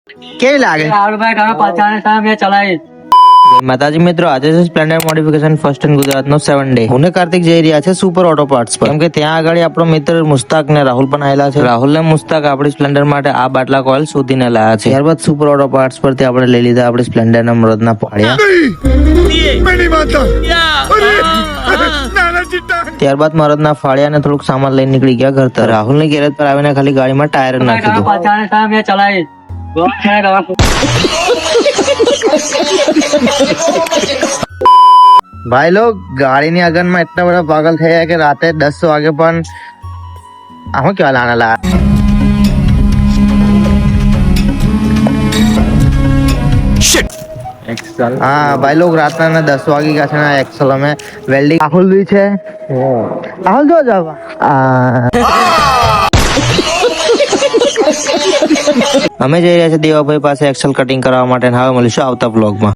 કેવી લાગે? માતાજી મિત્રો, આજે છે સ્પ્લેન્ડર મોડિફિકેશન ફર્સ્ટ ઇન ગુજરાતનો 7 ડે. હું ને કાર્તિક જઈ રહ્યા છે સુપર ઓટો પાર્ટ્સ પર, કેમ કે ત્યાં આગળ આપણો મિત્ર મુસ્તાક ને રાહુલ પણ આવેલા છે. રાહુલ ને મુસ્તાક આપણી સ્પ્લેન્ડર માટે આ બાટલા કોઇલ શોધીને લાયા છે. ત્યારબાદ સુપર ઓટો પાર્ટ્સ પરથી આપણે લઈ લીધા આપણી સ્પ્લેન્ડર ના મરદના ફાળિયા. ત્યારબાદ મરદના ફાળિયા ને થોડુંક સામાન લઈને નીકળી ગયા ઘર તરફ. રાહુલ ની ગેરેજ પર આવીને ખાલી ગાડીમાં ટાયર નાખી દીધું. भाई लोग गाड़ी ની अगन में इतना बड़ा पागल थे कि रात 10 वागे पण आहो क्या लाना ला हाँ भाई लोग रात में 10 वागे का છે एक्सल में वेल्डिंग राहुल भी છે राहुल जो जावा અમે જઈ રહ્યા છે દેવાભાઈ પાસે એક્સેલ કટિંગ કરવા માટે. હવે મળીશું આવતા બ્લોગમાં.